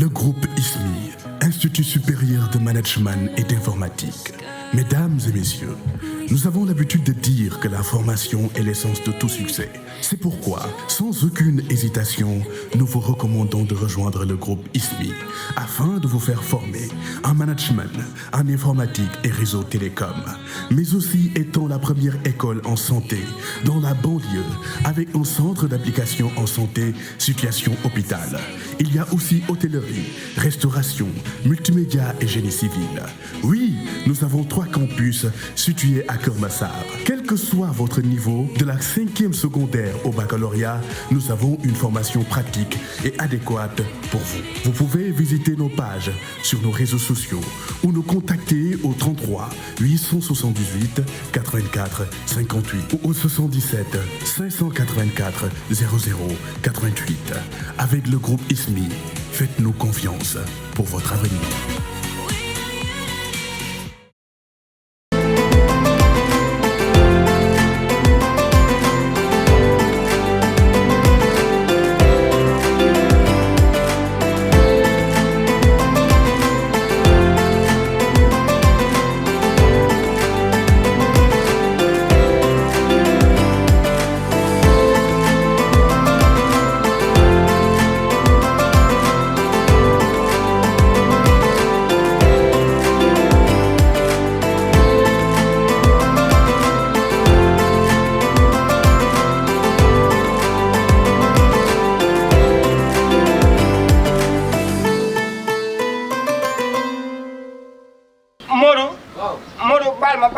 Le groupe ISMI, Institut supérieur de management et d'informatique. Mesdames et messieurs, nous avons l'habitude de dire que la formation est l'essence de tout succès. C'est pourquoi, sans aucune hésitation, nous vous recommandons de rejoindre le groupe ISMI afin de vous faire former en management, en informatique et réseau télécom, mais aussi étant la première école en santé dans la banlieue avec un centre d'application en santé, situation hôpital. Il y a aussi hôtellerie, restauration, multimédia et génie civil. Oui, nous avons 3 campus situés à Keur Massar. Quel que soit votre niveau, de la 5e secondaire au baccalauréat, nous avons une formation pratique et adéquate pour vous. Vous pouvez visiter nos pages sur nos réseaux sociaux ou nous contacter au 33 878 84 58 ou au 77 584 00 88. Avec le groupe ISMI, faites-nous confiance pour votre avenir.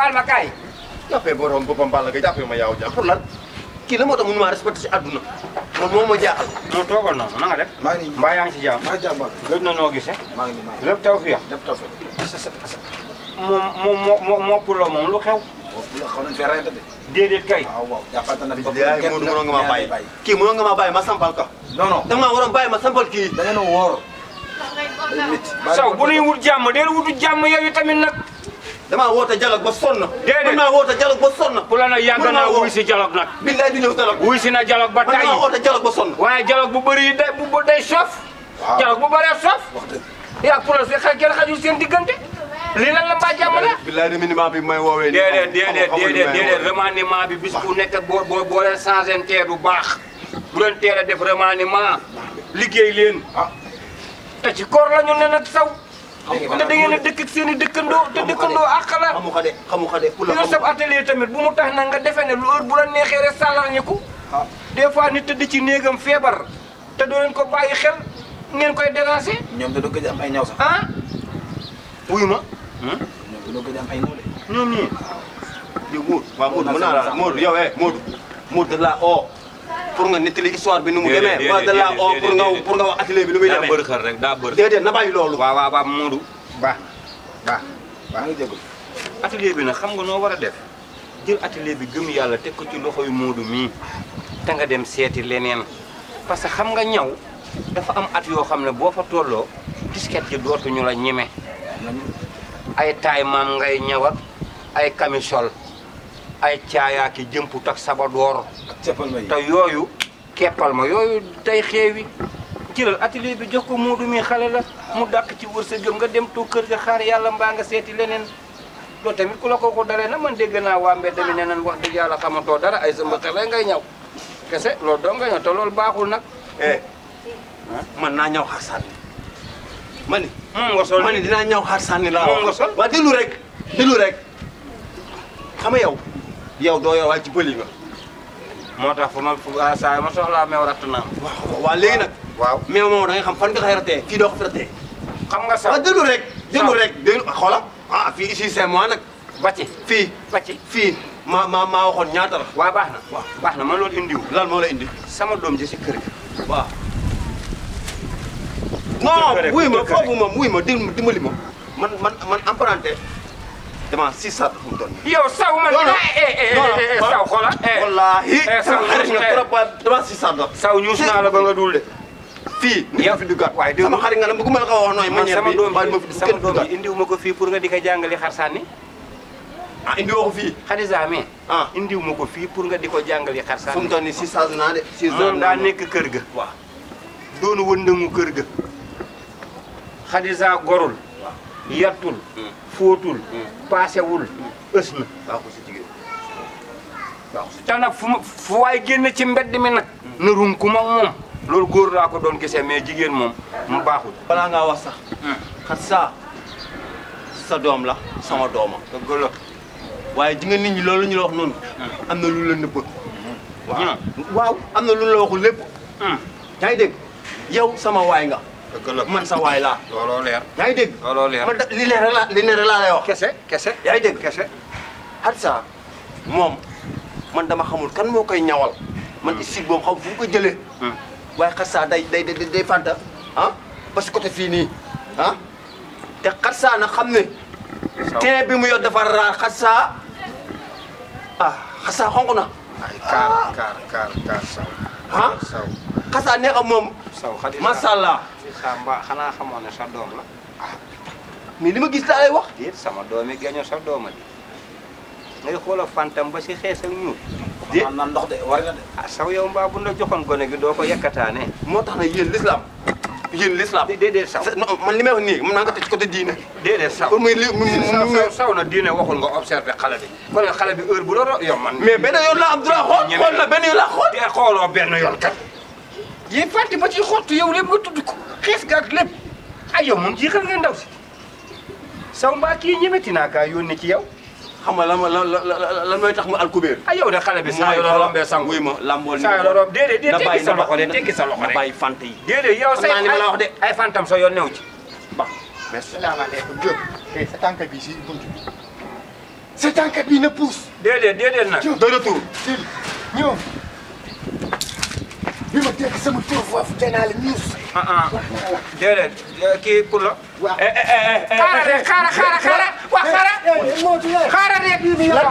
baal ma kaay. jàppee borom boppam Balla Gaye jàppee ma yaaw jàpp pour lan kii la moo tax mënu maa respecté si àdduna moom moo ma jaaxal. moo toogal noonu na nga def. maa ngi nii mbaa yaa ngi si jàmm. maa ngi jàmm gëj na noo gisee. maa ngi nii lépp taw fi yax. lépp taw fi. moom puloo moom lu xew. xaw nañ fee reyante de. déedéet kay. waaw waaw jàppante na bopp yaay Modou mënoon nga maa bàyyi kii mënoon nga maa bàyyi ma sampal ko. non non da nga maa waroon bàyyi ma sampal kii. da ngeen a wóor. saw bu nuy wut jàmm deel wutu jàmm yow tamit nag. damaa woote dialogue ba sonn. déedéet mën naa woote dialogue ba sonn. pour la nag yàgg naa wuy si dialogue nag. billaay du ñëw dialogue. wuy si na dialogue ba mën tàyyi. naa woote dialogue ba sonn. waaye dialogue bu bëri yi day sof. waaw dialogue bu bëree sof. wax dëgg. yaa pour la kenn xajul seen diggante. lii lan la mbaa jàmm la. billaay remaniement bi may woowee. déedéet remaniement bi bis bu nekk boo leen changé tee du baax. bu leen teel a def remaniement liggéey leen. te ci koor la ñu ne nag saw. te da ngeen a dëkk ak seen i dëkkandoo te dëkkandoo àq la. xamu ko de pour la yor sab atelier tamit bu mu tax na nga defee ne lu heure bu la neexee rek sàllar ñi ko. des fois nit tëdd ci néegam feebar te doo leen ko bàyyi xel ngeen koy déranger. ñoom dañoo gëj am ay ñaw sax. ah wuyu ma. ñoom dañoo gëj am ay ñaw de. ñoom ñii. yow Modou waaw Modou mën naa la Modou yow Modou da laa oo pour nga nettali histoire bi nu mu demee. wala da laa oo pour nga wax atelier bi nu muy demee. daa bëri xel rek daa bëri. déedéet na bàyyi loolu. waaw Modou. baax maa ngi jégalu. atelier bi nag xam nga noo war a def jël atelier bi gëm yàlla teg ko ci loxoy Modou mii te nga dem seeti leneen parce que xam nga ñaw dafa am at yoo xam ne boo fa tolloo disket yi dootuñu la ñeme ay taay maam ngay ñawat ay camisole ay caayaaki jëmput ak sabadoor ceppal ma yi. te yooyu keppal ma yooyu day xeewi jëlal atelier bi jox ko Modou mii xale la mu dàq ci wërsëgam nga dem toog kër ga xaar yàlla mbaa nga seeti leneen loolu tamit ku la ko dalee na man dégg naa waa mbedd mi ne nan wax dëgg yàlla xamatoo dara ay sa mbëqe la ngay ñaw kese loolu doo nga ñëw te loolu baaxul nag. man naa ñaw xar sànni. mani moom nga sol mani dinaa ñaw xar sànni laa moom nga sol. waaw déglu rek xam nga yow doo yor waaye ci bëli nga. moo tax fu ma saa ma soxlaa meew ratt naa. waaw léegi nag. waaw mais moom da nga xam fan nga koy ratee fii doo ko fi ratee. xam nga sax waaw déglu rek xoola fii ici c'est moi nag. bàcci fii maa waxoon ñaata la. waaw baax na man loolu indiw lan moo la indi. sama doom ji si kër gi. waaw. non wuy ma foofu moom wuy ma dimbali ma man emprunté dama 600 fu mu toll nii. yow saw man. saw xoola. wallaahi. saw xarit nga trop dama 600 saw ñuus naa la ba nga dul de. fii yow fi duggaat waaye dégg sama xarit nga ne bëgguma la ko wax nooy manière bi sama doom bi indiw ma ko fii pour nga di ko jàngali xar sànni. indi woo ko fii. Xadisa mais. indiw ma ko fii pour nga di ko jàngali xar sànni. fu mu toll nii 600 naa de. 600 moom daa nekk kër ga. waaw doonu wëndëngu kër ga. Xadisa gorul yattul fóotul paasewul ës na baaxul si jigéen baaxul si. te nag fu waay génn ci mbedd mi nag na runku ma moom loolu góor laa ko doon gisee mais jigéen moom mu baaxul balaa ngaa wax sax. Xadisa sa doom la sama dooma. dëgg la waaye ji nga nit ñi loolu ñu la wax noonu. am na lu la nëbb. waaw am na lu la waxul lépp. yaa ngi dégg yow sama waay nga. dëgg la man sa waay laa. looloo leer yaa ngi dégg. looloo leer man li leer la li leer laa lay wax. kese yaa ngi dégg kese Xadisa moom man dama xamul kan moo koy ñawal. man ici boobu xam fu mu ko jëlee. waaye Xadisa day fanta ah parce que côté fii nii ah te Xadisa na xam ne. tee bi mu yor dafa raar Xadisa Xadisa xonq na. ay kaar saw saw Xadisa neex a moom. saw Xadisa macha allah. sa mbaa xanaa xamoon ne sa doom la mais li ma gis laa lay wax. déet sama doomi geño sa dooma di ngay xoola fantam ba si xeesal ñuul déet nan ndox de war na de. saw yow mbaa bu la joxoon gone gi doo ko yekkataane moo tax na yéen l'islam déedéet saw man li may wax nii mën naa ko teg ci côté diine. déedéet saw pour muy li saw na diine waxul nga observé xale bi kon xale bi heure bu la yow man mais benn yoon la am droit xool na benn yoon la xool. te xooloo benn yoon kat yi fàtte ba ci xottu yow lépp nga tudd ko xees ga ak lépp ay yow moom jiixal nga ndaw si saw mbaa kii ñemeti naa kaa yónni ci yow xam nga lan mooy tax mu alkubéer. ay yow de xale bi saa yoo rombee sangu wuy ma lambool saa yoo romb déedéet teggi sa loxo de teggi sa loxo na rek bàyyi fante yi. déedéet yow say xam naa li ma la wax de. ay fantam sa yoon new ci ba merci. salaamaaleykum Diop. sa tànk bi si buntu bi. sa tànk bi na pousse. déedéet nag de retour. ñëw. bi ma dégg sama tur foofu danaa la ñuus. déedéet kii pour la waaw. xaaral rek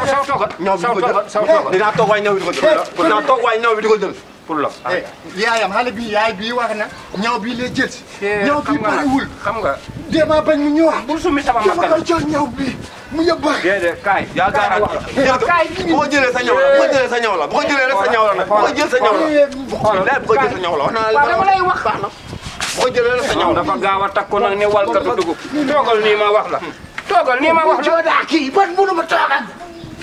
saw toogal saw toogal dinaa toog waaye ñaw bi di ko jël. dinaa toog waaye ñaw bi di ko jël. pour la yaayam xale bi yaay bii wax na ñaw bii lay jël si. ñaw bii parewul. xam nga dama bañ mu ñëwaat. bul sumi sama dama makka koy jox ñaw bi mu yóbbu. déedéet kaay yaa garanti bu ko jëlee sa ñaw la bu ko jëlee sa ñaw la bu ko jëlee rek sa ñaw la nag bu ko jël sa ñaw la. xoolal bu ko jël sa ñaw la wax naa la dama lay wax baax na bu ko jëlee rek sa ñaw la. dafa gaaw a takku nag ne walkatu dugub toogal nii ma wax la toogal nii ma wax la joodaa kii man mënu ma toog ak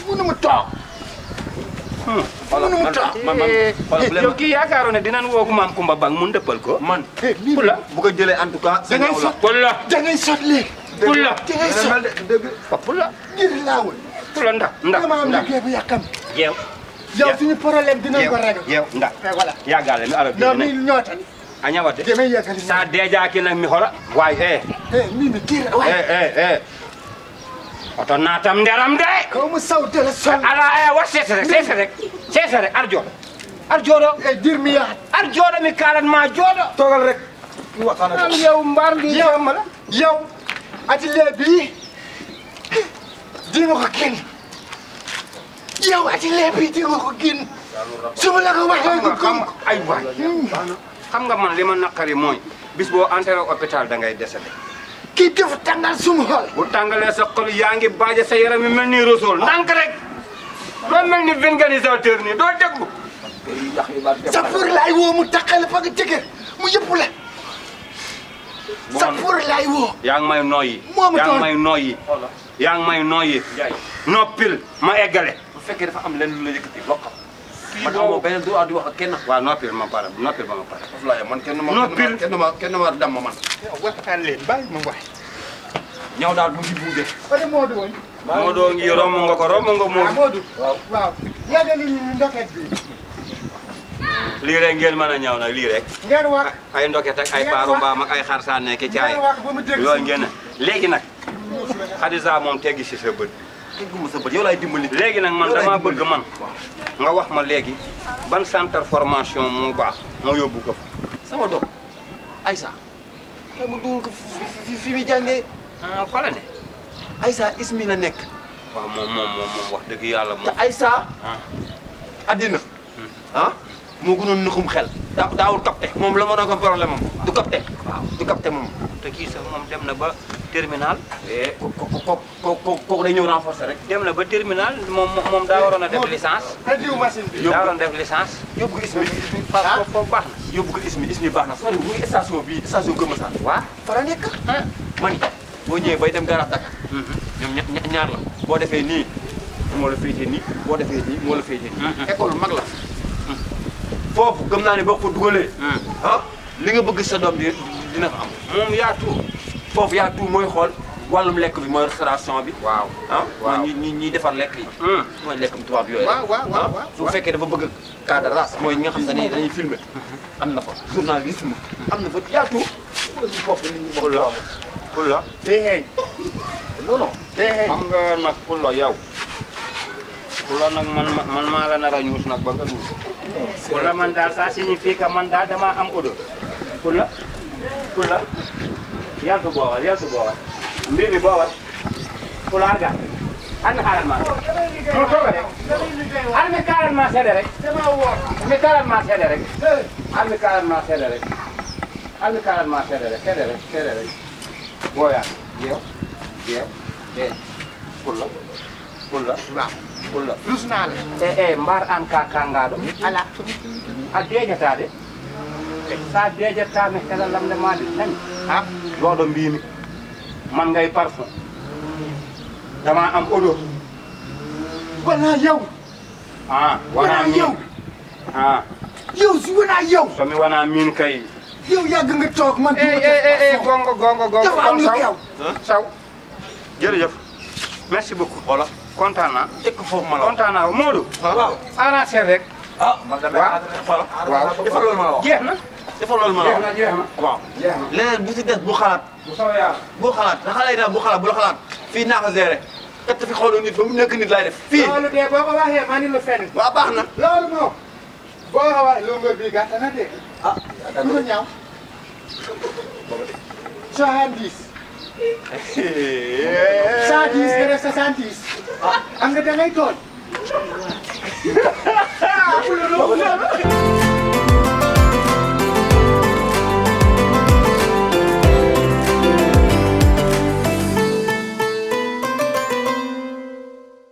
mënu ma toog. mënu ma toog. yow kii yaakaaroon ne dinañ woo ko maam Kumba Bang mu ndëppal ko man pour la bu ko jëlee en tout cas sa ñaw la. pour la da ngay sot léegi. pour la da ngay sot pour la ngir laawul. pour la ndax dama am liggéey bu yàkkam. jeew yow suñu problème dinañ ko régler. jeew ndax voilà. yàggaale mi ala non mi ñootal. a ñawate damay yeggali sa deejaaki nag mi xola waaye mii mi kii waaye. oto naatam nderam de kaw ma saw dala sol. ala wa seese rek ar jooɗo dir mi yaat. ar jooɗo mi kalat ma jooɗo toogal rek. ñu waxtaan ak am yow mbar li jamma la yow atelier bii di nga ko génn. yow atelier bii di nga ko génn. su ma la ko waxee ko gëm ko. ay waay xam nga man li ma naqari mooy bis boo entré hôpital da ngay décédé kii dafa tàngal suma xol. bu tàngalee sa xol yaa ngi baaje sa yaram yi mel ni Rasuul ndànk rek doo mel ni vulgarisateur nii doo déglu sa pour laay woo mu taxale fa nga jëkkër mu yëpp la. sa pour laay woo. yaa ngi may nooyi moo ma yaa ngi toll. may nooyi yaa ngi may nooyi noppil ma eggale bu fekkee dafa am lenn lu la yëkkati loo xam. man amoo beneen droit di wax ak kenn. waaw noppil ma pare noppil ba ma pare foofu laa yem man kenn ma dam ma man. waxtaan leen bàyyi ma wax. ñaw daal mu ngi buude. wala Modou woon. Modou ngi romb nga ko romb nga waaw Modou Modou. waaw yàggali ñu ndoket bi. lii rek ngeen mën a ñëw nag lii rek ngeen wax. ay ndoket ak ay paaru mbaam ak ay xar sànne ki caay ngeen wax ba mu dégg loolu ngeen léegi nag Xadisa moom teggi si sa bët tegguma sa bët yow laay dimbali. léegi nag man damaa bëgg man nga wax ma léegi ban centre formation moo baax moo yóbbu ko fa sama doom Aïssa xëy ma dugal ko fi muy jàngee. fa la ne Aïssa ismi la nekk. waaw moom wax dëgg yàlla te moom Aïssa addina moo gënoon nuxum xel. daawul capté moom la ma doon ko problème am du capté waaw du capté moom te kii sax moom dem na ba terminal. kooku day ñëw renforcer rek dem na ba terminal moom daa waroon a def licence. te diw machine bi. daa waroon def licence. yóbbu ko ismi foofu baax na. yóbbu ko ismi baax na sori mu ngi station bii station Kër Massar waa fa la nekk man boo ñëwee bay dem garage Dakar ñoom ñaar la boo defee nii moo la féetee nii boo defee nii moo la féetee nii école mag la foofu gëm naa ne boo ko dugalee li nga bëgg sa doom dina fa am moom yaa tuur. foofu yaa tout mooy xool wàllum lekk bi mooy restauration bi waaw waaw ñi defar lekk yi mooy lekkum tubaab yooyu waaw su fekkee dafa bëgg cas de race mooy ñi nga xam ne dañuy filmer am na fa journalisme am na fa yaa tout foofu nit ñi bëgg la Pulla. day xeeñ. non day xeeñ. xam nga nag Pulla yow. Pulla nag man maa la nar a ñuus nag ba nga ñuus. Pulla man daal ça signifie que man daal damaa am odeur. Pulla. Yaltu boowal. Mbir mi boowal. Pulla ga. An xaaral ma. Mu tooga rek. An mi kaaral ma seede rek. Mi kaaral ma seede rek. An mi kaaral ma seede rek. Booya. Yow. Pulla. Pulla. rus naa la. Mbar an ka kangaɗo ala. a deejatade sa deejatame kala lamde maɗe tan ɗoɗo mbimi man ngay parfum dama am odeur wala yow. wona min yow. yow si wona yow. somi wona min kay yow yàgg nga toog man. gongo dafa am lu xew. saw jërëjëf merci beaucoup voilà kontaan naa tekk foofu ma la kontaan naa Modou waaw arrangé rek man damay voilà waaw defal loolu ma la wax jeex na defal loolu ma la wax jeex na waaw leneen bu si des bu xalaat bu soobee yàlla bu xalaat da xale yi daal bu xalaat bu la xalaat fii naa ko géré kat fi xooloo nit ba mu nekk nit laay def fii loolu de boo ko waxee man la fenn. waaw baax na loolu moom. boo ko waxee longueur bi gàtt na de. du ko ñaaw. 70. 110 nga def 70. am nga da ngay tooñ.